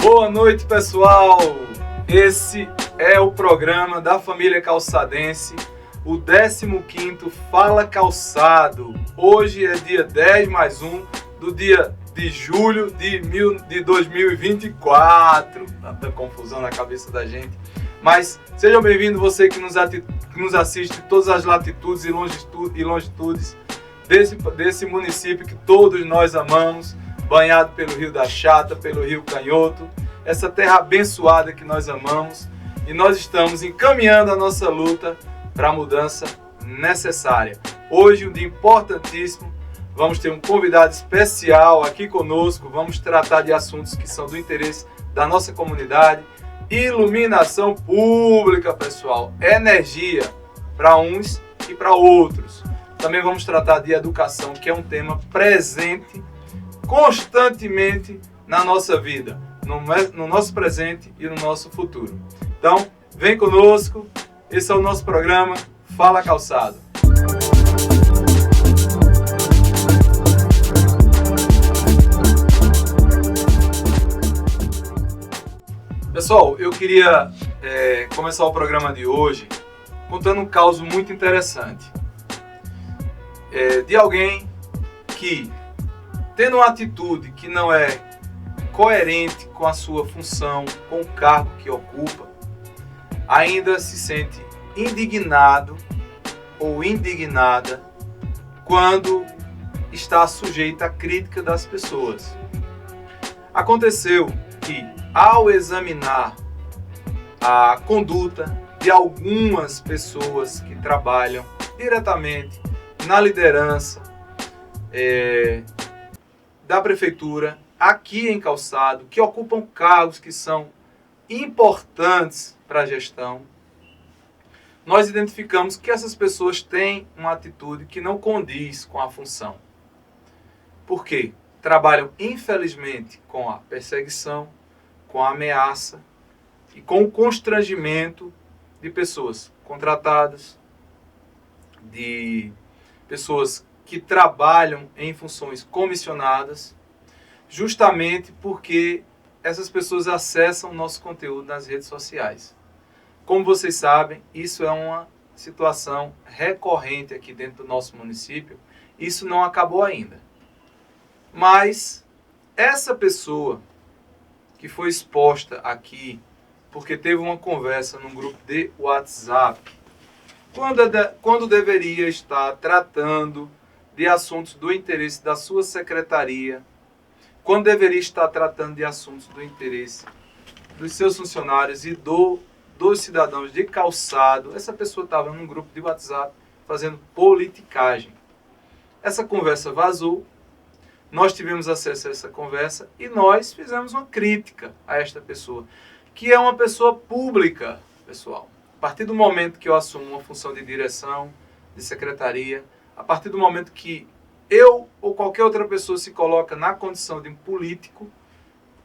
Boa noite, pessoal! Esse é o programa da família calçadense, o 15º Fala Calçado. Hoje é dia 10+1 do dia de julho de 2024. Tanta confusão na cabeça da gente. Mas seja bem-vindo você que nos assiste de todas as latitudes e longitudes desse município que todos nós amamos, banhado pelo Rio da Chata, pelo Rio Canhoto, essa terra abençoada que nós amamos, e nós estamos encaminhando a nossa luta para a mudança necessária. Hoje, um dia importantíssimo, vamos ter um convidado especial aqui conosco, vamos tratar de assuntos que são do interesse da nossa comunidade. Iluminação pública, pessoal, energia para uns e para outros. Também vamos tratar de educação, que é um tema presente constantemente na nossa vida, no nosso presente e no nosso futuro. Então, vem conosco, esse é o nosso programa Fala Calçado. Pessoal, eu queria começar o programa de hoje contando um caso muito interessante de alguém que, tendo uma atitude que não é coerente com a sua função, com o cargo que ocupa, ainda se sente indignado ou indignada quando está sujeita à crítica das pessoas. Aconteceu que, ao examinar a conduta de algumas pessoas que trabalham diretamente na liderança da prefeitura aqui em Calçado, que ocupam cargos que são importantes para a gestão, nós identificamos que essas pessoas têm uma atitude que não condiz com a função. Por quê? Trabalham, infelizmente, com a perseguição, com a ameaça e com o constrangimento de pessoas contratadas, de pessoas que trabalham em funções comissionadas, justamente porque essas pessoas acessam o nosso conteúdo nas redes sociais. Como vocês sabem, isso é uma situação recorrente aqui dentro do nosso município. Isso não acabou ainda. Mas essa pessoa que foi exposta aqui porque teve uma conversa num grupo de WhatsApp, quando deveria estar tratando de assuntos do interesse da sua secretaria, quando deveria estar tratando de assuntos do interesse dos seus funcionários e dos cidadãos de Calçado, essa pessoa estava num grupo de WhatsApp fazendo politicagem. Essa conversa vazou, nós tivemos acesso a essa conversa e nós fizemos uma crítica a esta pessoa, que é uma pessoa pública, pessoal. A partir do momento que eu assumo uma função de direção, de secretaria, a partir do momento que eu ou qualquer outra pessoa se coloca na condição de um político,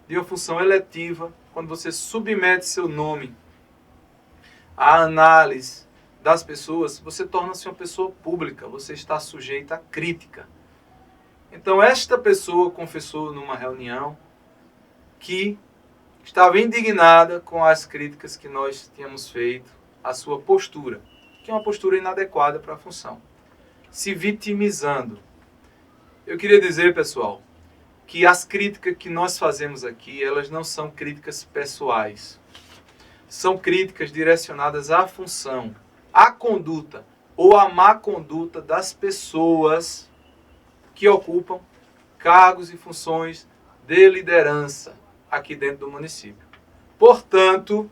de uma função eletiva, quando você submete seu nome à análise das pessoas, você torna-se uma pessoa pública, você está sujeito à crítica. Então, esta pessoa confessou numa reunião que estava indignada com as críticas que nós tínhamos feito à sua postura, que é uma postura inadequada para a função, se vitimizando. Eu queria dizer, pessoal, que as críticas que nós fazemos aqui, elas não são críticas pessoais. São críticas direcionadas à função, à conduta ou à má conduta das pessoas que ocupam cargos e funções de liderança aqui dentro do município. Portanto,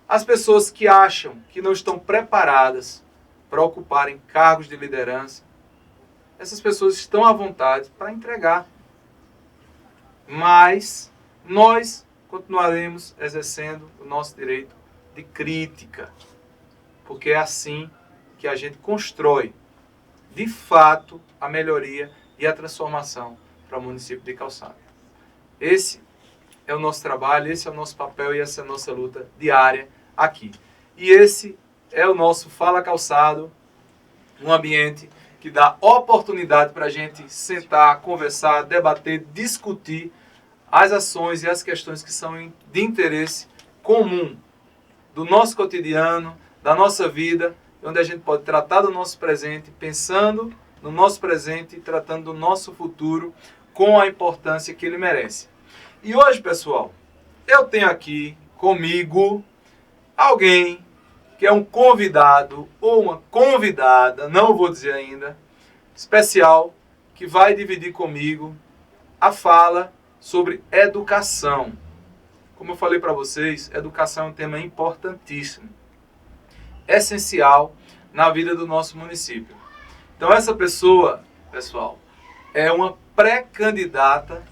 as pessoas que acham que não estão preparadas para ocuparem cargos de liderança, essas pessoas estão à vontade para entregar. Mas nós continuaremos exercendo o nosso direito de crítica, porque é assim que a gente constrói, de fato, a melhoria e a transformação para o município de Calçado. Esse é o nosso trabalho, esse é o nosso papel e essa é a nossa luta diária aqui. E esse é o nosso Fala Calçado, um ambiente que dá oportunidade para a gente sentar, conversar, debater, discutir as ações e as questões que são de interesse comum do nosso cotidiano, da nossa vida, onde a gente pode tratar do nosso presente, pensando no nosso presente e tratando do nosso futuro com a importância que ele merece. E hoje, pessoal, eu tenho aqui comigo alguém que é um convidado ou uma convidada, não vou dizer ainda, especial, que vai dividir comigo a fala sobre educação. Como eu falei para vocês, educação é um tema importantíssimo, essencial na vida do nosso município. Então essa pessoa, pessoal, é uma pré-candidata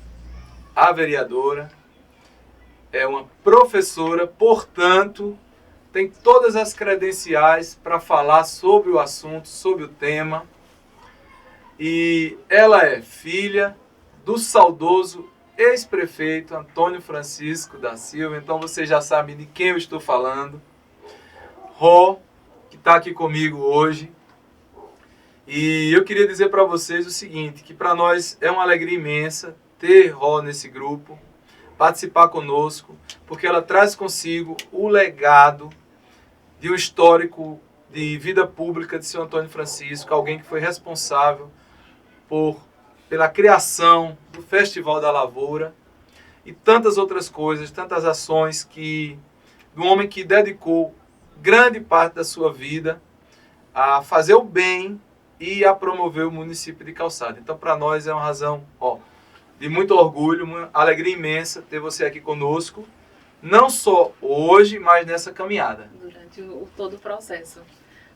a vereadora, é uma professora, portanto, tem todas as credenciais para falar sobre o assunto, sobre o tema. E ela é filha do saudoso ex-prefeito Antônio Francisco da Silva. Então vocês já sabem de quem eu estou falando. Ró, que está aqui comigo hoje. E eu queria dizer para vocês o seguinte, que para nós é uma alegria imensa ter Ró nesse grupo, participar conosco, porque ela traz consigo o legado de um histórico de vida pública de seu Antônio Francisco, alguém que foi responsável pela criação do Festival da Lavoura e tantas outras coisas, tantas ações do homem que dedicou grande parte da sua vida a fazer o bem e a promover o município de Calçada. Então, para nós é uma razão de muito orgulho, uma alegria imensa ter você aqui conosco, não só hoje, mas nessa caminhada. Durante todo o processo.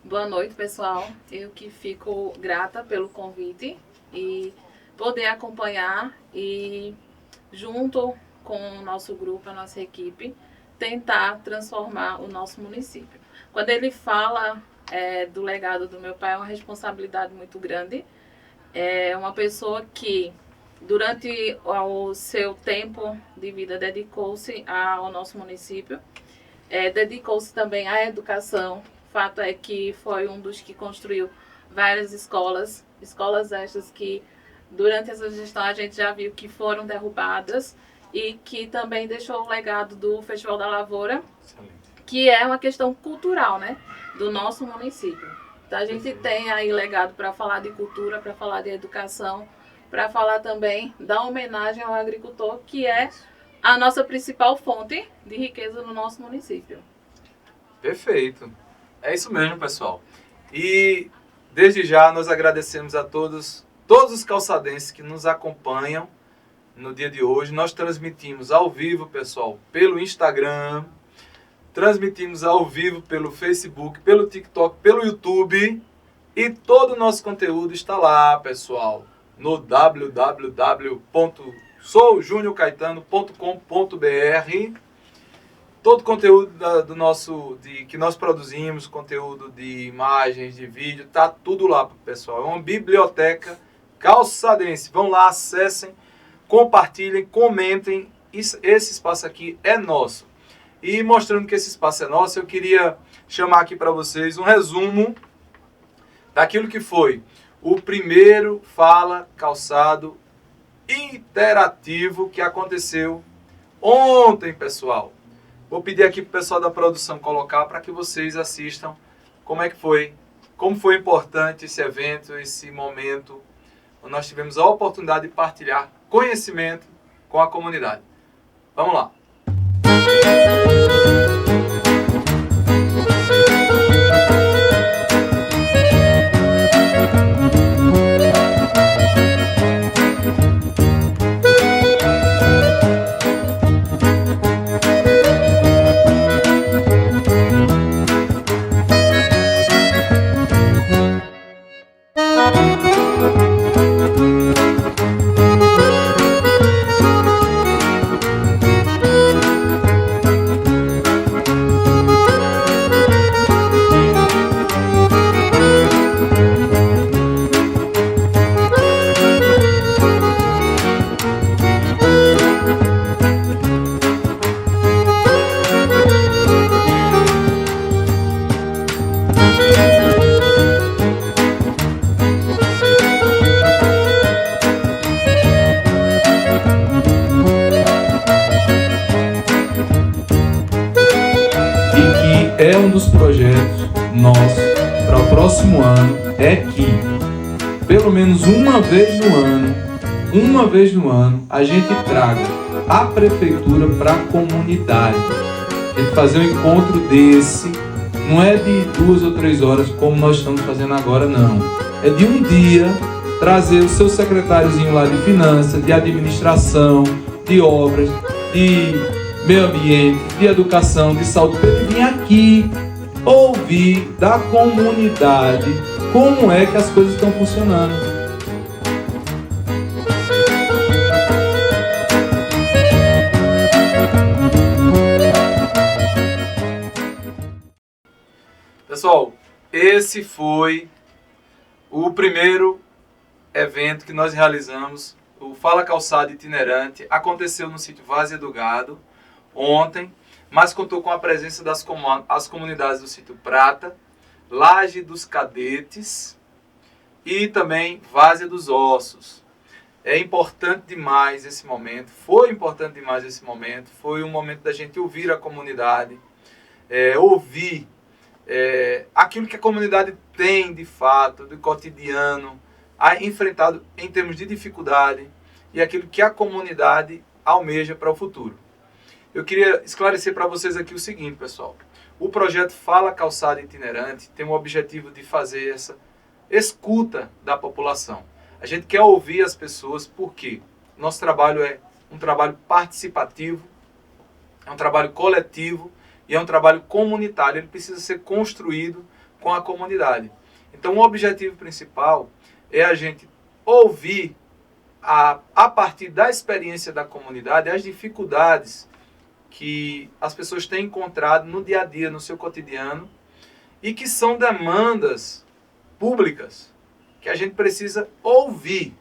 Boa noite, pessoal. Eu que fico grata pelo convite e poder acompanhar e, junto com o nosso grupo, a nossa equipe, tentar transformar o nosso município. Quando ele fala do legado do meu pai, é uma responsabilidade muito grande. É uma pessoa que, durante o seu tempo de vida, dedicou-se ao nosso município, dedicou-se também à educação. Fato é que foi um dos que construiu várias escolas estas que, durante essa gestão, a gente já viu que foram derrubadas e que também deixou o legado do Festival da Lavoura, que é uma questão cultural, né, do nosso município. Então, a gente tem aí legado para falar de cultura, para falar de educação, para falar também da homenagem ao agricultor, que é a nossa principal fonte de riqueza no nosso município. Perfeito. É isso mesmo, pessoal. E, desde já, nós agradecemos a todos os calçadenses que nos acompanham no dia de hoje. Nós transmitimos ao vivo, pessoal, pelo Instagram, transmitimos ao vivo pelo Facebook, pelo TikTok, pelo YouTube, e todo o nosso conteúdo está lá, pessoal, no www.soujuniorcaetano.com.br. Todo o conteúdo que nós produzimos, conteúdo de imagens, de vídeo, tá tudo lá, pessoal. É uma biblioteca calçadense. Vão lá, acessem, compartilhem, comentem. Esse espaço aqui é nosso. E mostrando que esse espaço é nosso, eu queria chamar aqui para vocês um resumo daquilo que foi o primeiro Fala Calçado interativo que aconteceu ontem, pessoal. Vou pedir aqui para o pessoal da produção colocar para que vocês assistam como foi importante esse evento, esse momento, onde nós tivemos a oportunidade de partilhar conhecimento com a comunidade. Vamos lá. dos projetos nossos para o próximo ano é que, pelo menos uma vez no ano, a gente traga a prefeitura para a comunidade. A gente fazer um encontro desse, não é de 2 ou 3 horas como nós estamos fazendo agora, não. É de um dia, trazer o seu secretáriozinho lá de finanças, de administração, de obras, de meio ambiente, de educação, de saúde, para ele vir aqui ouvir da comunidade como é que as coisas estão funcionando. Pessoal, esse foi o primeiro evento que nós realizamos, o Fala Calçada Itinerante. Aconteceu no sítio Várzea do Gado ontem, mas contou com a presença das comunidades do sítio Prata, Laje dos Cadetes e também Várzea dos Ossos. É importante demais esse momento, foi importante demais esse momento, foi um momento da gente ouvir a comunidade, ouvir aquilo que a comunidade tem de fato, do cotidiano, enfrentado em termos de dificuldade e aquilo que a comunidade almeja para o futuro. Eu queria esclarecer para vocês aqui o seguinte, pessoal. O projeto Fala Calçada Itinerante tem o objetivo de fazer essa escuta da população. A gente quer ouvir as pessoas porque nosso trabalho é um trabalho participativo, é um trabalho coletivo e é um trabalho comunitário. Ele precisa ser construído com a comunidade. Então, o objetivo principal é a gente ouvir, a partir da experiência da comunidade, as dificuldades que as pessoas têm encontrado no dia a dia, no seu cotidiano, e que são demandas públicas que a gente precisa ouvir.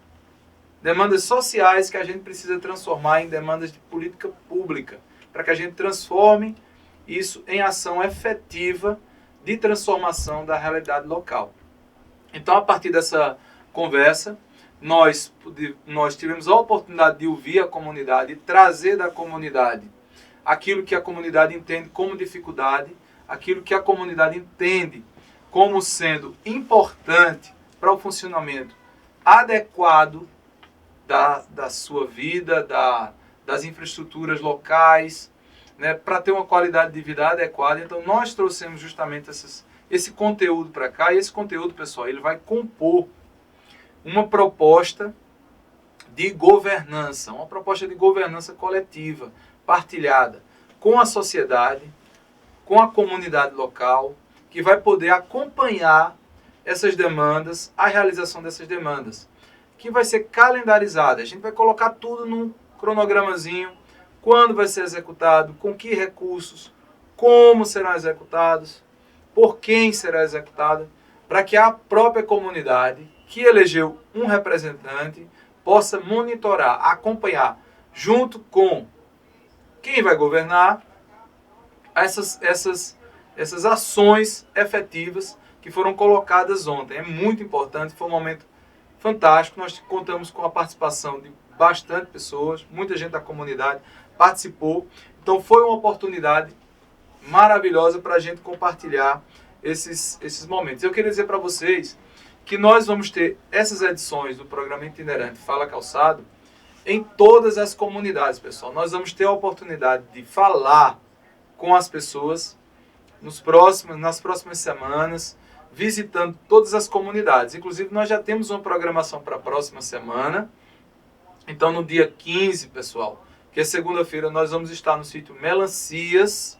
Demandas sociais que a gente precisa transformar em demandas de política pública, para que a gente transforme isso em ação efetiva de transformação da realidade local. Então, a partir dessa conversa, nós tivemos a oportunidade de ouvir a comunidade e trazer da comunidade aquilo que a comunidade entende como dificuldade, aquilo que a comunidade entende como sendo importante para o funcionamento adequado da sua vida, das infraestruturas locais, né, para ter uma qualidade de vida adequada. Então, nós trouxemos justamente esse conteúdo para cá, e esse conteúdo, pessoal, ele vai compor uma proposta de governança, uma proposta de governança coletiva, partilhada com a sociedade, com a comunidade local, que vai poder acompanhar essas demandas, a realização dessas demandas, que vai ser calendarizada. A gente vai colocar tudo num cronogramazinho, quando vai ser executado, com que recursos, como serão executados, por quem será executado, para que a própria comunidade, que elegeu um representante, possa monitorar, acompanhar, junto com quem vai governar, essas ações efetivas que foram colocadas ontem. É muito importante, foi um momento fantástico. Nós contamos com a participação de bastante pessoas, muita gente da comunidade participou. Então foi uma oportunidade maravilhosa para a gente compartilhar esses momentos. Eu queria dizer para vocês que nós vamos ter essas edições do programa itinerante Fala Calçado em todas as comunidades, pessoal. Nós vamos ter a oportunidade de falar com as pessoas nas próximas semanas, visitando todas as comunidades. Inclusive, nós já temos uma programação para a próxima semana. Então, no dia 15, pessoal, que é segunda-feira, nós vamos estar no sítio Melancias.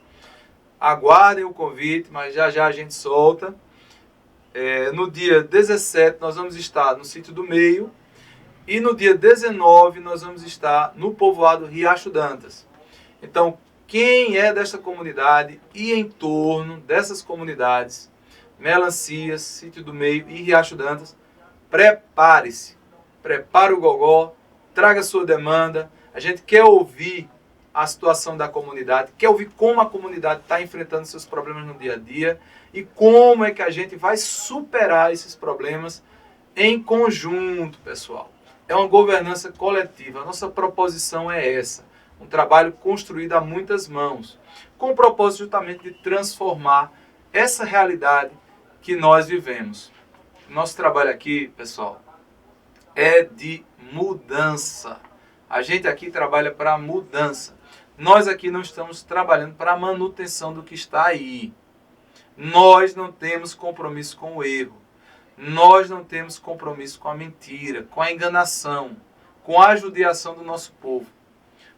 Aguardem o convite, mas já já a gente solta. No dia 17, nós vamos estar no sítio do Meio. E no dia 19, nós vamos estar no povoado Riacho Dantas. Então, quem é desta comunidade e em torno dessas comunidades, Melancias, Sítio do Meio e Riacho Dantas, prepare-se. Prepare o gogó, traga sua demanda. A gente quer ouvir a situação da comunidade, quer ouvir como a comunidade está enfrentando seus problemas no dia a dia e como é que a gente vai superar esses problemas em conjunto, pessoal. É uma governança coletiva. A nossa proposição é essa. Um trabalho construído a muitas mãos, com o propósito justamente de transformar essa realidade que nós vivemos. Nosso trabalho aqui, pessoal, é de mudança. A gente aqui trabalha para mudança. Nós aqui não estamos trabalhando para a manutenção do que está aí. Nós não temos compromisso com o erro. Nós não temos compromisso com a mentira, com a enganação, com a judiação do nosso povo.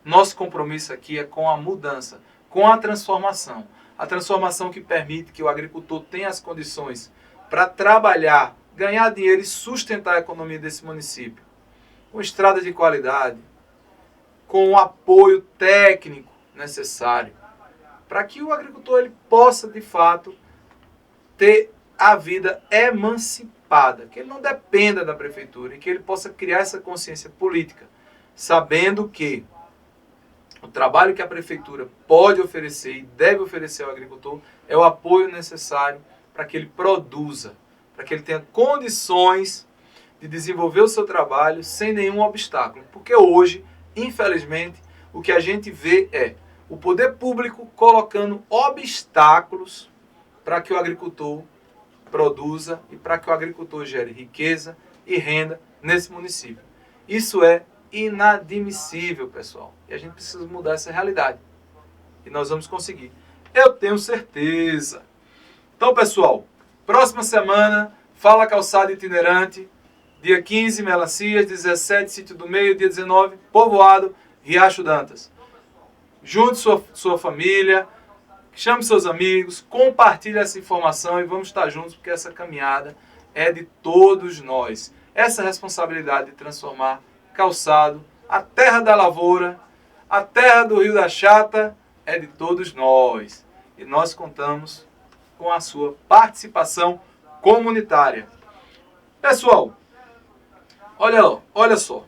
Nosso compromisso aqui é com a mudança, com a transformação. A transformação que permite que o agricultor tenha as condições para trabalhar, ganhar dinheiro e sustentar a economia desse município. Com estradas de qualidade, com o apoio técnico necessário, para que o agricultor ele possa, de fato, ter a vida emancipada, que ele não dependa da prefeitura e que ele possa criar essa consciência política, sabendo que o trabalho que a prefeitura pode oferecer e deve oferecer ao agricultor é o apoio necessário para que ele produza, para que ele tenha condições de desenvolver o seu trabalho sem nenhum obstáculo. Porque hoje, infelizmente, o que a gente vê é o poder público colocando obstáculos para que o agricultor produza e para que o agricultor gere riqueza e renda nesse município. Isso é inadmissível, pessoal. E a gente precisa mudar essa realidade. E nós vamos conseguir. Eu tenho certeza. Então, pessoal, próxima semana, Fala Calçada Itinerante, dia 15, Melancias, 17, Sítio do Meio, dia 19, Povoado, Riacho Dantas. Junte sua família, chame seus amigos, compartilhe essa informação e vamos estar juntos, porque essa caminhada é de todos nós. Essa responsabilidade de transformar Calçado, a terra da lavoura, a terra do Rio da Chata, é de todos nós. E nós contamos com a sua participação comunitária. Pessoal, olha só.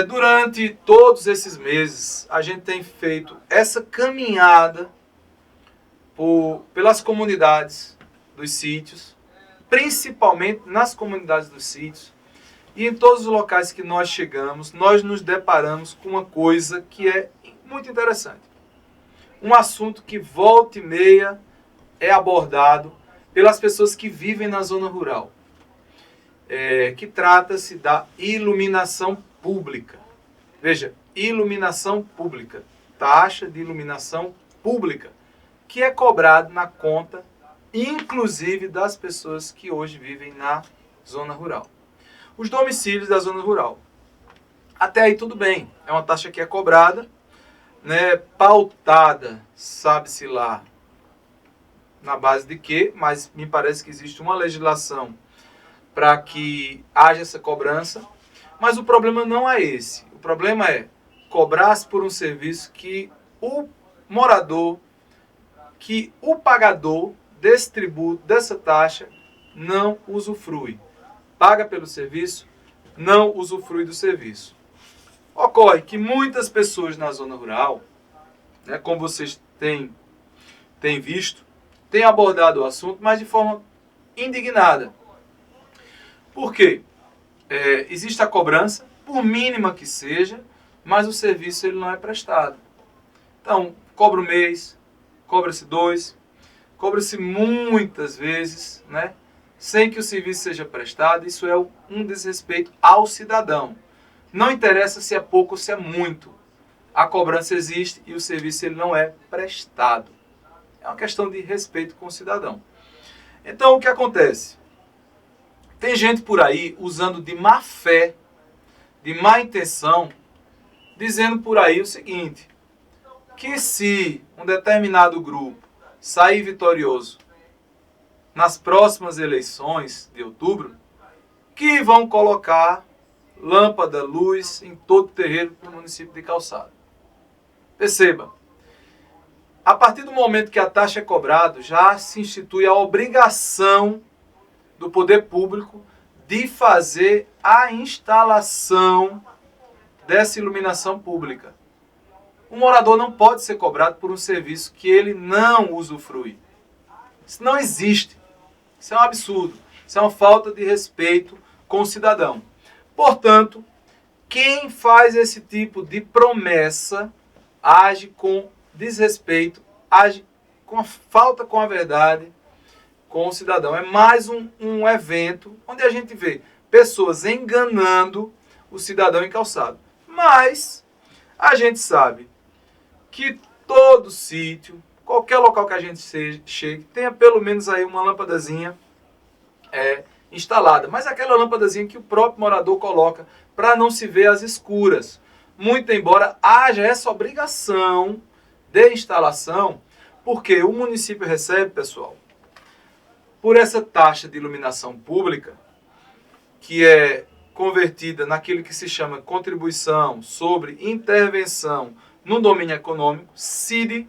Durante todos esses meses, a gente tem feito essa caminhada pelas comunidades dos sítios, principalmente nas comunidades dos sítios, e em todos os locais que nós chegamos, nós nos deparamos com uma coisa que é muito interessante. Um assunto que volta e meia é abordado pelas pessoas que vivem na zona rural, que trata-se da iluminação pública. Veja, iluminação pública, taxa de iluminação pública, que é cobrado na conta, inclusive das pessoas que hoje vivem na zona rural. Os domicílios da zona rural. Até aí tudo bem, é uma taxa que é cobrada, né, pautada, sabe-se lá, na base de quê, mas me parece que existe uma legislação para que haja essa cobrança, mas o problema não é esse. O problema é cobrar-se por um serviço que o morador, que o pagador desse tributo, dessa taxa, não usufrui. Paga pelo serviço, não usufrui do serviço. Ocorre que muitas pessoas na zona rural, né, como vocês têm visto, têm abordado o assunto, mas de forma indignada. Por quê? Existe a cobrança, por mínima que seja, mas o serviço ele não é prestado. Então, cobra um mês, cobra-se 2, cobra-se muitas vezes, né, sem que o serviço seja prestado. Isso é um desrespeito ao cidadão. Não interessa se é pouco ou se é muito. A cobrança existe e o serviço ele não é prestado. É uma questão de respeito com o cidadão. Então, o que acontece? Tem gente por aí usando de má fé, de má intenção, dizendo por aí o seguinte, que se um determinado grupo sair vitorioso nas próximas eleições de outubro, que vão colocar lâmpada, luz em todo o terreiro do município de Calçado. Perceba, a partir do momento que a taxa é cobrada, já se institui a obrigação do poder público de fazer a instalação dessa iluminação pública. O morador não pode ser cobrado por um serviço que ele não usufrui. Isso não existe. Isso é um absurdo. Isso é uma falta de respeito com o cidadão. Portanto, quem faz esse tipo de promessa age com desrespeito, age falta com a verdade com o cidadão. É mais um evento onde a gente vê pessoas enganando o cidadão encalçado. Mas a gente sabe que todo sítio, qualquer local que a gente chegue, tenha pelo menos aí uma lâmpadazinha instalada. Mas aquela lâmpadazinha que o próprio morador coloca para não se ver às escuras. Muito embora haja essa obrigação de instalação, porque o município recebe, pessoal, por essa taxa de iluminação pública, que é convertida naquilo que se chama contribuição sobre intervenção no domínio econômico, CID,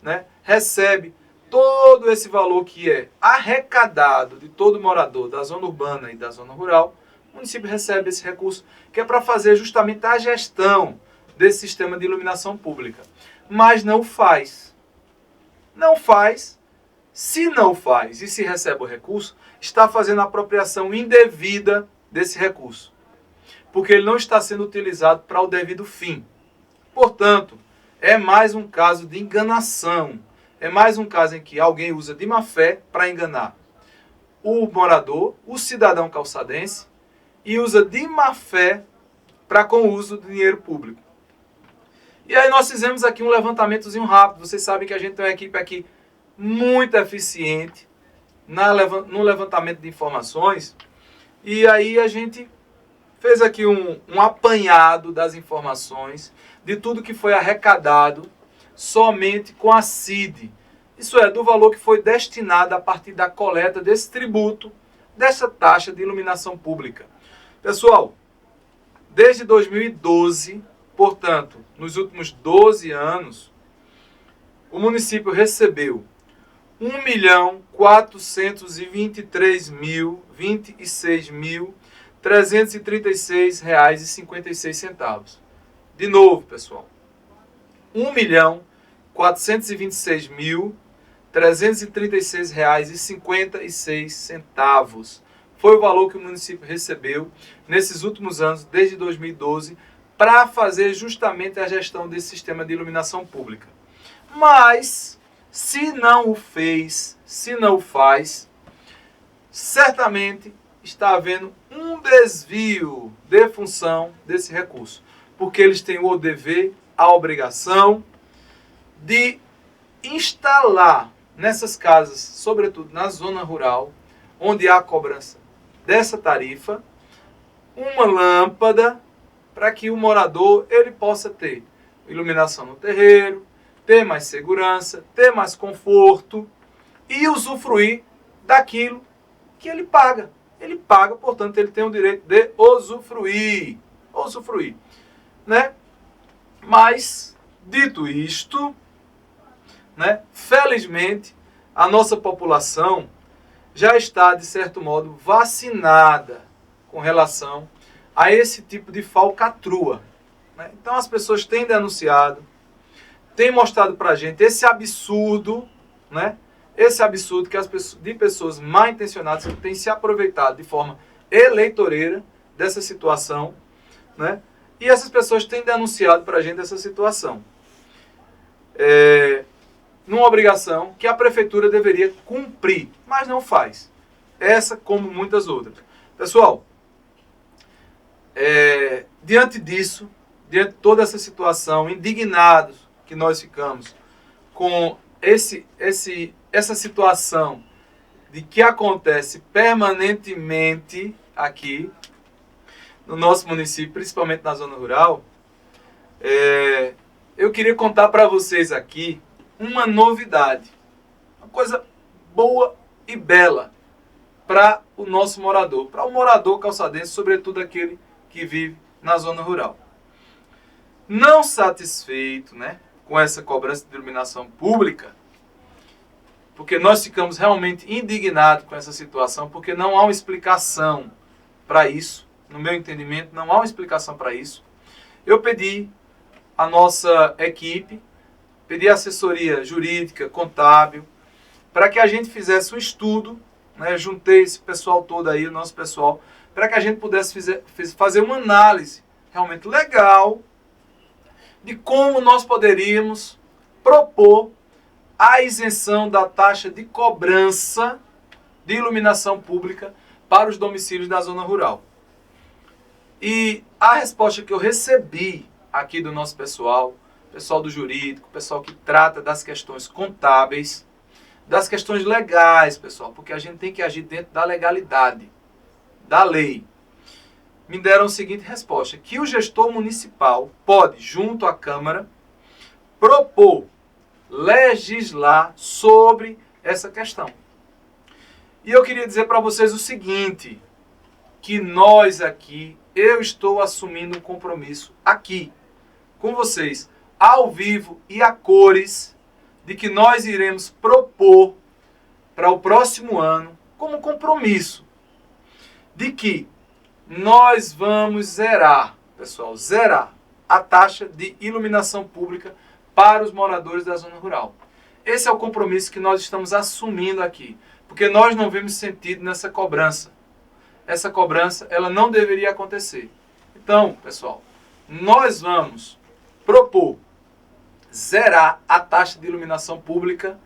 né, recebe todo esse valor que é arrecadado de todo morador da zona urbana e da zona rural. O município recebe esse recurso que é para fazer justamente a gestão desse sistema de iluminação pública. Mas não faz. Não faz. Se não faz e se recebe o recurso, está fazendo a apropriação indevida desse recurso. Porque ele não está sendo utilizado para o devido fim. Portanto, é mais um caso de enganação. É mais um caso em que alguém usa de má fé para enganar o morador, o cidadão calçadense, e usa de má fé para com o uso do dinheiro público. E aí nós fizemos aqui um levantamentozinho rápido. Vocês sabem que a gente tem uma equipe aqui muito eficiente no levantamento de informações. E aí a gente fez aqui um apanhado das informações de tudo que foi arrecadado somente com a CID. Isso é, do valor que foi destinado a partir da coleta desse tributo, dessa taxa de iluminação pública. Pessoal, desde 2012, portanto, nos últimos 12 anos, o município recebeu R$ 1.426.026.336,56. De novo, pessoal, R$ 1.426.336,56. Foi o valor que o município recebeu nesses últimos anos, desde 2012, para fazer justamente a gestão desse sistema de iluminação pública. Mas, se não o fez, se não o faz, certamente está havendo um desvio de função desse recurso. Porque eles têm o dever, a obrigação de instalar nessas casas, sobretudo na zona rural, onde há cobrança dessa tarifa, uma lâmpada para que o morador ele possa ter iluminação no terreiro, ter mais segurança, ter mais conforto e usufruir daquilo que ele paga. Ele paga, portanto, ele tem o direito de usufruir. Usufruir, né? Mas, dito isto, né, felizmente, a nossa população já está, de certo modo, vacinada com relação a esse tipo de falcatrua, né? Então, as pessoas têm denunciado, têm mostrado para a gente esse absurdo, né? Esse absurdo que de pessoas mal intencionadas que têm se aproveitado de forma eleitoreira dessa situação, né? E essas pessoas têm denunciado para a gente essa situação. Numa obrigação que a prefeitura deveria cumprir, mas não faz. Essa como muitas outras. Pessoal, diante disso, diante de toda essa situação, indignados que nós ficamos com essa situação de que acontece permanentemente aqui no nosso município, principalmente na zona rural, eu queria contar para vocês aqui uma novidade, uma coisa boa e bela para o nosso morador, para o morador calçadense, sobretudo aquele que vive na zona rural. Não satisfeito, né, com essa cobrança de iluminação pública, porque nós ficamos realmente indignados com essa situação, porque não há uma explicação para isso, no meu entendimento, não há uma explicação para isso. Eu pedi à nossa equipe, pedi à assessoria jurídica, contábil, para que a gente fizesse um estudo, né, juntei esse pessoal todo aí, o nosso pessoal, para que a gente pudesse fazer uma análise realmente legal de como nós poderíamos propor a isenção da taxa de cobrança de iluminação pública para os domicílios da zona rural. E a resposta que eu recebi aqui do nosso pessoal do jurídico, pessoal que trata das questões contábeis, das questões legais, pessoal, porque a gente tem que agir dentro da legalidade, da lei. Me deram a seguinte resposta, que o gestor municipal pode, junto à Câmara, propor, legislar sobre essa questão. E eu queria dizer para vocês o seguinte, que nós aqui, eu estou assumindo um compromisso aqui, com vocês, ao vivo e a cores, de que nós iremos propor para o próximo ano, como compromisso, de que nós vamos zerar, pessoal, zerar a taxa de iluminação pública para os moradores da zona rural. Esse é o compromisso que nós estamos assumindo aqui, porque nós não vemos sentido nessa cobrança. Essa cobrança, ela não deveria acontecer. Então, pessoal, nós vamos propor zerar a taxa de iluminação pública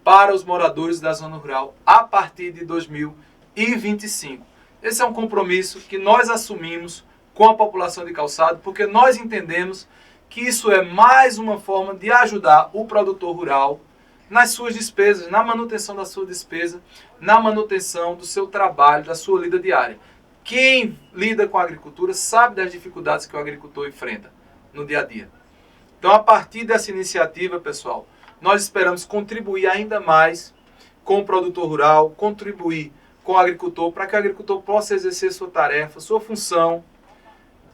para os moradores da zona rural a partir de 2025. Esse é um compromisso que nós assumimos com a população de Calçado, porque nós entendemos que isso é mais uma forma de ajudar o produtor rural nas suas despesas, na manutenção da sua despesa, na manutenção do seu trabalho, da sua lida diária. Quem lida com a agricultura sabe das dificuldades que o agricultor enfrenta no dia a dia. Então, a partir dessa iniciativa, pessoal, nós esperamos contribuir ainda mais com o produtor rural, contribuir com o agricultor, para que o agricultor possa exercer sua tarefa, sua função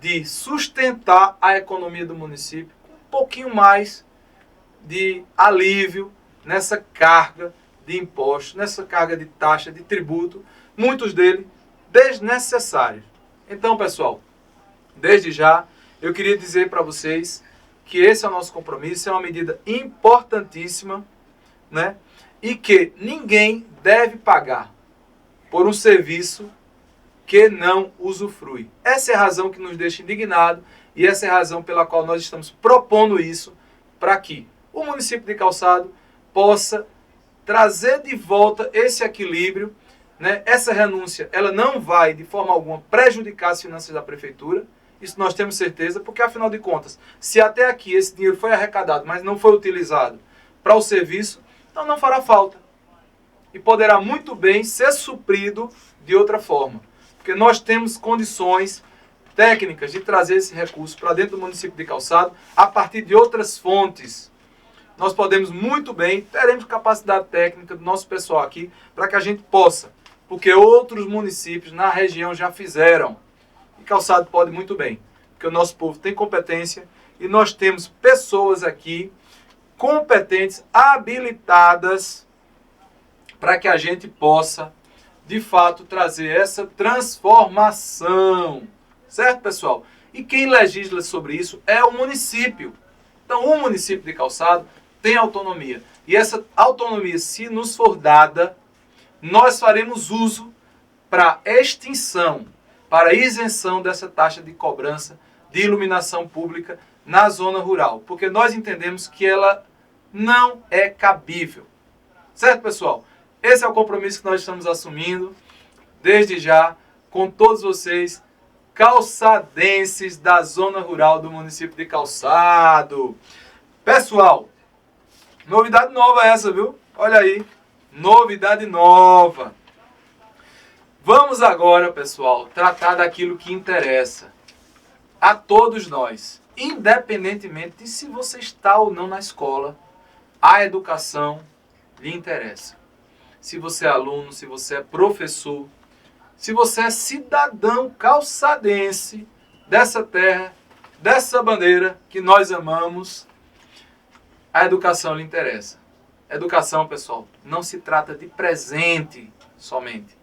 de sustentar a economia do município com um pouquinho mais de alívio nessa carga de impostos, nessa carga de taxa, de tributo, muitos deles desnecessários. Então, pessoal, desde já, eu queria dizer para vocês que esse é o nosso compromisso, é uma medida importantíssima, né? E que ninguém deve pagar por um serviço que não usufrui. Essa é a razão que nos deixa indignados e essa é a razão pela qual nós estamos propondo isso para que o município de Calçado possa trazer de volta esse equilíbrio, né? Essa renúncia, ela não vai de forma alguma prejudicar as finanças da prefeitura. Isso nós temos certeza, porque afinal de contas, se até aqui esse dinheiro foi arrecadado, mas não foi utilizado para o serviço, então não fará falta. E poderá muito bem ser suprido de outra forma. Porque nós temos condições técnicas de trazer esse recurso para dentro do município de Calçado a partir de outras fontes. Nós podemos muito bem, teremos capacidade técnica do nosso pessoal aqui para que a gente possa, porque outros municípios na região já fizeram. E Calçado pode muito bem, porque o nosso povo tem competência e nós temos pessoas aqui competentes, habilitadas, para que a gente possa, de fato, trazer essa transformação. Certo, pessoal? E quem legisla sobre isso é o município. Então, o município de Calçado tem autonomia. E essa autonomia, se nos for dada, nós faremos uso para extinção, para isenção dessa taxa de cobrança de iluminação pública na zona rural, porque nós entendemos que ela não é cabível. Certo, pessoal? Esse é o compromisso que nós estamos assumindo, desde já, com todos vocês, calçadenses da zona rural do município de Calçado. Pessoal, novidade nova essa, viu? Olha aí, novidade nova. Vamos agora, pessoal, tratar daquilo que interessa a todos nós, independentemente de se você está ou não na escola, a educação lhe interessa. Se você é aluno, se você é professor, se você é cidadão calçadense dessa terra, dessa bandeira que nós amamos, a educação lhe interessa. Educação, pessoal, não se trata de presente somente.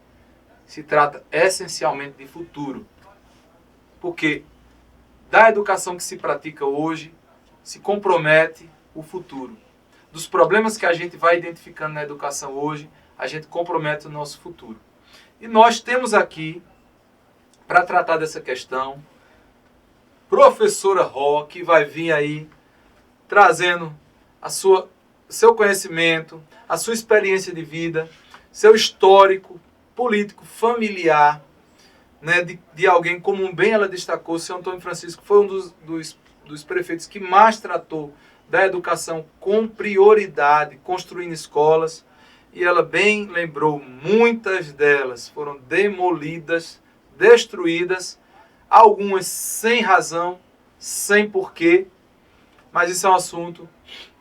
Se trata essencialmente de futuro. Porque da educação que se pratica hoje, se compromete o futuro. Dos problemas que a gente vai identificando na educação hoje, a gente compromete o nosso futuro. E nós temos aqui, para tratar dessa questão, professora Ró, que vai vir aí trazendo a sua seu conhecimento, a sua experiência de vida, seu histórico político, familiar, né, de alguém, como bem ela destacou, o seu Antônio Francisco foi um dos prefeitos que mais tratou da educação com prioridade, construindo escolas, e ela bem lembrou, muitas delas foram demolidas, destruídas, algumas sem razão, sem porquê, mas isso é um assunto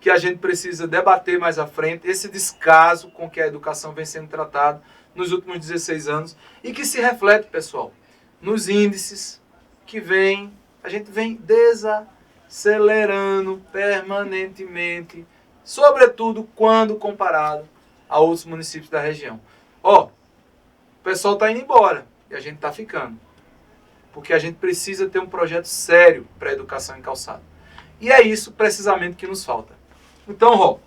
que a gente precisa debater mais à frente, esse descaso com que a educação vem sendo tratada nos últimos 16 anos, e que se reflete, pessoal, nos índices que a gente vem desacelerando permanentemente, sobretudo quando comparado a outros municípios da região. O pessoal está indo embora e a gente está ficando, porque a gente precisa ter um projeto sério para a educação em Calçado. E é isso precisamente que nos falta. Então, Ró,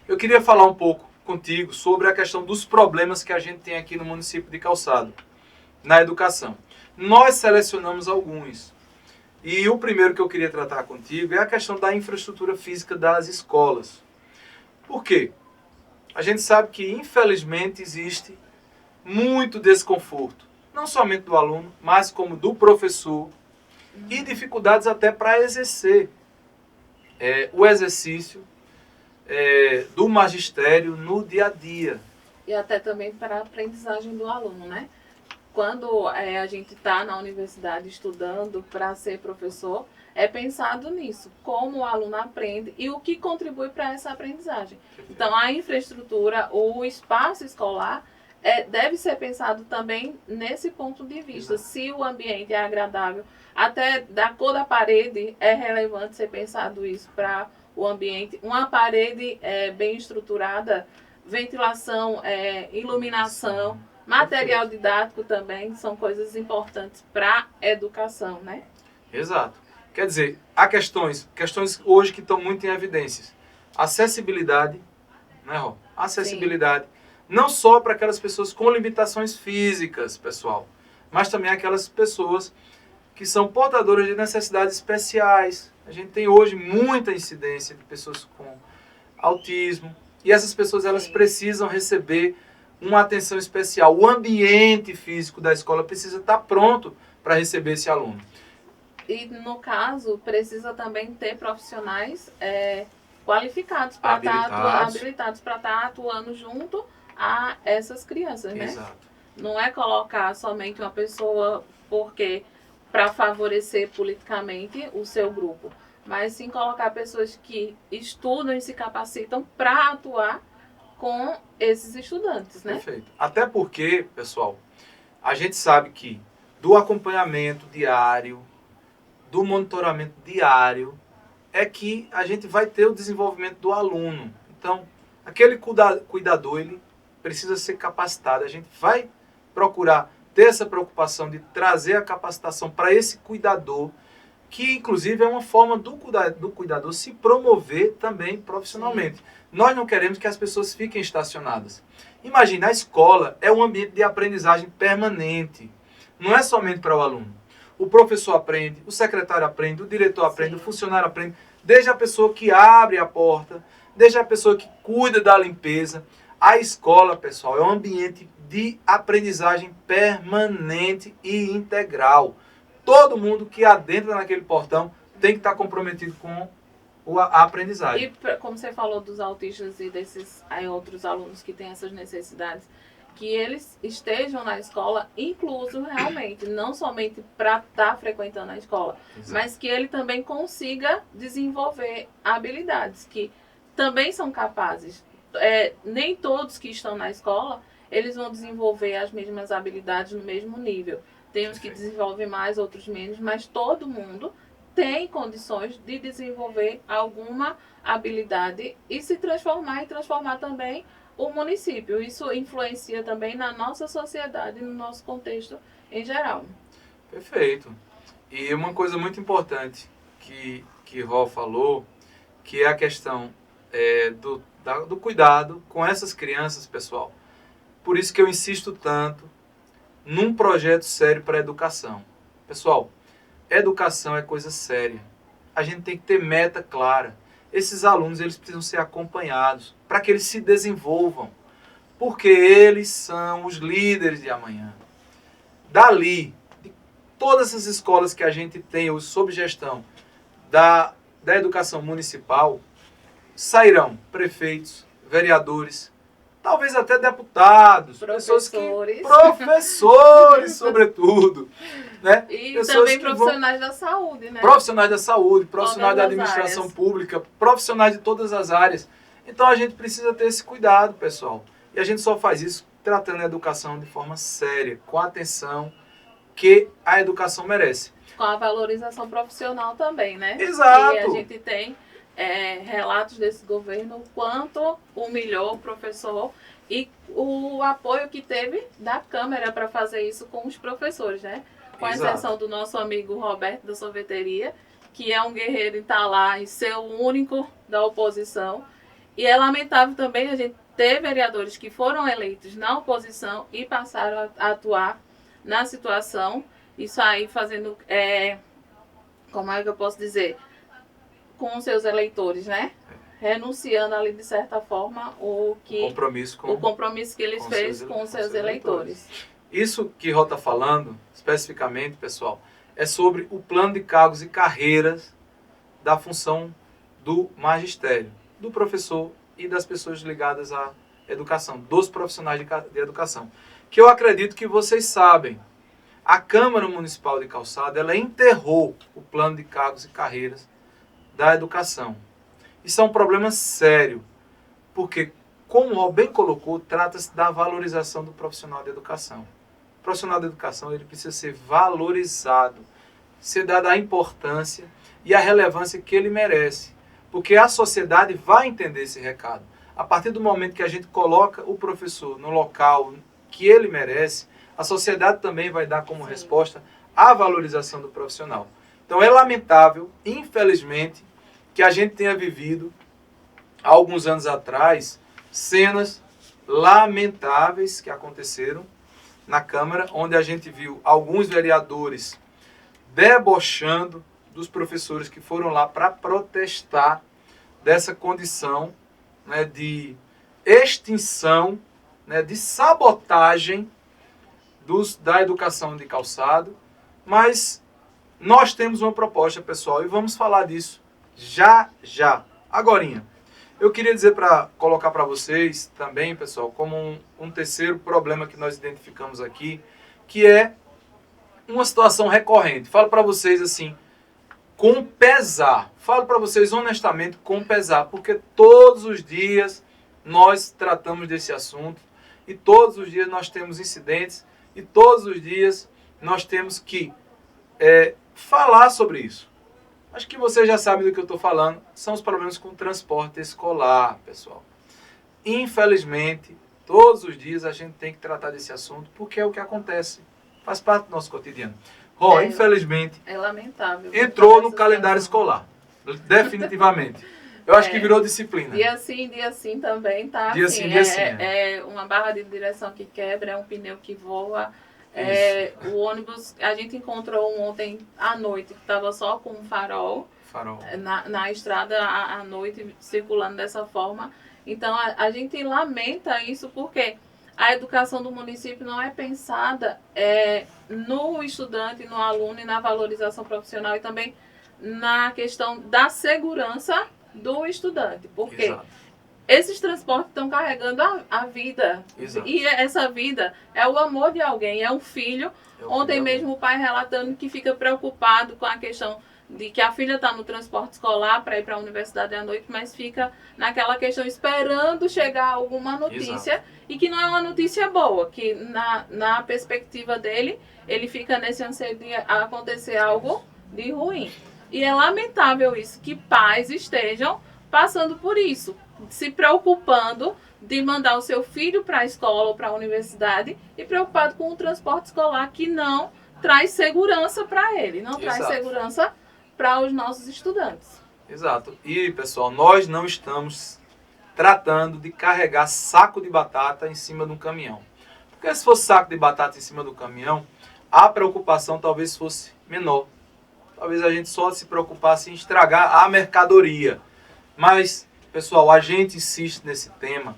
eu queria falar um pouco contigo sobre a questão dos problemas que a gente tem aqui no município de Calçado, na educação. Nós selecionamos alguns. E o primeiro que eu queria tratar contigo é a questão da infraestrutura física das escolas. Por quê? A gente sabe que, infelizmente, existe muito desconforto, não somente do aluno, mas como do professor, e dificuldades até para exercer o exercício do magistério no dia a dia. E até também para a aprendizagem do aluno, né? Quando a gente está na universidade estudando para ser professor, é pensado nisso, como o aluno aprende e o que contribui para essa aprendizagem. Então, a infraestrutura, o espaço escolar, deve ser pensado também nesse ponto de vista. Exato. Se o ambiente é agradável, até da cor da parede, é relevante ser pensado isso para o ambiente. Uma parede bem estruturada, ventilação, iluminação, material didático também, são coisas importantes para a educação, né? Exato. Quer dizer, há questões hoje que estão muito em evidências. Acessibilidade, né, Rô? Acessibilidade. Sim. Não só para aquelas pessoas com limitações físicas, pessoal, mas também aquelas pessoas que são portadoras de necessidades especiais. A gente tem hoje muita incidência de pessoas com autismo, e essas pessoas elas precisam receber uma atenção especial. O ambiente físico da escola precisa estar pronto para receber esse aluno. E, no caso, precisa também ter profissionais qualificados para habilitados para estar atuando junto a essas crianças, né? Exato. Não é colocar somente uma pessoa para favorecer politicamente o seu grupo, mas sim colocar pessoas que estudam e se capacitam para atuar com esses estudantes, né? Perfeito. Até porque, pessoal, a gente sabe que do acompanhamento diário, do monitoramento diário, é que a gente vai ter o desenvolvimento do aluno. Então, aquele cuidador, ele precisa ser capacitado. A gente vai procurar ter essa preocupação de trazer a capacitação para esse cuidador, que inclusive é uma forma do cuidador se promover também profissionalmente. Sim. Nós não queremos que as pessoas fiquem estacionadas. Imagine, a escola é um ambiente de aprendizagem permanente. Não é somente para o aluno. O professor aprende, o secretário aprende, o diretor aprende, Sim. O funcionário aprende, desde a pessoa que abre a porta, desde a pessoa que cuida da limpeza. A escola, pessoal, é um ambiente de aprendizagem permanente e integral. Todo mundo que adentra naquele portão tem que estar comprometido com a aprendizagem. E como você falou dos autistas e desses outros alunos que têm essas necessidades, que eles estejam na escola incluso realmente, não somente para estar frequentando a escola, Exato. Mas que ele também consiga desenvolver habilidades que também são capazes. Nem todos que estão na escola, eles vão desenvolver as mesmas habilidades no mesmo nível. Tem uns que desenvolvem mais, outros menos, mas todo mundo tem condições de desenvolver alguma habilidade e se transformar e transformar também o município. Isso influencia também na nossa sociedade, no nosso contexto em geral. Perfeito. E uma coisa muito importante que Ró falou, que é a questão do cuidado com essas crianças, pessoal. Por isso que eu insisto tanto num projeto sério para a educação. Pessoal, educação é coisa séria. A gente tem que ter meta clara. esses alunos eles precisam ser acompanhados para que eles se desenvolvam, porque eles são os líderes de amanhã. Dali, de todas as escolas que a gente tem hoje sob gestão da educação municipal, sairão prefeitos, vereadores, talvez até deputados, professores sobretudo, né? E pessoas também profissionais da saúde, né? Profissionais da saúde, profissionais da administração pública, profissionais de todas as áreas. Então a gente precisa ter esse cuidado, pessoal. E a gente só faz isso tratando a educação de forma séria, com a atenção que a educação merece. Com a valorização profissional também, né? Exato. E a gente tem relatos desse governo, o quanto humilhou o professor e o apoio que teve da Câmara para fazer isso com os professores, né? Com exceção do nosso amigo Roberto da sorveteria, que é um guerreiro em estar lá e ser o único da oposição. E é lamentável também a gente ter vereadores que foram eleitos na oposição e passaram a atuar na situação. Isso aí fazendo, como é que eu posso dizer, com os seus eleitores, né? Renunciando ali, de certa forma, o compromisso que eles fez com os seus eleitores. Isso que Rô está falando, especificamente, pessoal, é sobre o plano de cargos e carreiras da função do magistério, do professor e das pessoas ligadas à educação, dos profissionais de educação. Que eu acredito que vocês sabem. A Câmara Municipal de Calçada, ela enterrou o plano de cargos e carreiras da educação. Isso é um problema sério, porque, como o Rô bem colocou, trata-se da valorização do profissional de educação. O profissional de educação ele precisa ser valorizado, ser dada a importância e a relevância que ele merece, porque a sociedade vai entender esse recado. A partir do momento que a gente coloca o professor no local que ele merece, a sociedade também vai dar como resposta a valorização do profissional. Então é lamentável, infelizmente, que a gente tenha vivido, há alguns anos atrás, cenas lamentáveis que aconteceram na Câmara, onde a gente viu alguns vereadores debochando dos professores que foram lá para protestar dessa condição, né, de extinção, né, de sabotagem da educação de Calçado. Mas nós temos uma proposta, pessoal, e vamos falar disso já. Agorinha, eu queria dizer colocar para vocês também, pessoal, como um terceiro problema que nós identificamos aqui, que é uma situação recorrente. Falo para vocês assim, com pesar. Falo para vocês honestamente com pesar, porque todos os dias nós tratamos desse assunto e todos os dias nós temos incidentes e todos os dias nós temos que falar sobre isso. Acho que vocês já sabem do que eu estou falando. São os problemas com o transporte escolar, pessoal. Infelizmente, todos os dias a gente tem que tratar desse assunto, porque é o que acontece. Faz parte do nosso cotidiano. Rô, infelizmente, é lamentável, entrou no calendário escolar. Definitivamente. Eu acho que virou disciplina. Dia sim também, tá? Dia sim, dia sim. É uma barra de direção que quebra, é um pneu que voa. O ônibus, a gente encontrou ontem à noite, que estava só com um farol. Na estrada à noite, circulando dessa forma. Então, a gente lamenta isso porque a educação do município não é pensada no estudante, no aluno e na valorização profissional e também na questão da segurança do estudante. Porque esses transportes estão carregando a vida. Exato. E essa vida é o amor de alguém, é um filho. Ontem mesmo o pai relatando que fica preocupado com a questão de que a filha está no transporte escolar para ir para a universidade à noite, mas fica naquela questão esperando chegar alguma notícia. E que não é uma notícia boa, que na perspectiva dele, ele fica nesse anseio de acontecer algo de ruim. E é lamentável isso, que pais estejam passando por isso, se preocupando de mandar o seu filho para a escola ou para a universidade e preocupado com o transporte escolar que não traz segurança para ele, não traz segurança para os nossos estudantes. Exato. E, pessoal, nós não estamos tratando de carregar saco de batata em cima de um caminhão. Porque se fosse saco de batata em cima do caminhão, a preocupação talvez fosse menor. Talvez a gente só se preocupasse em estragar a mercadoria. Mas, pessoal, a gente insiste nesse tema,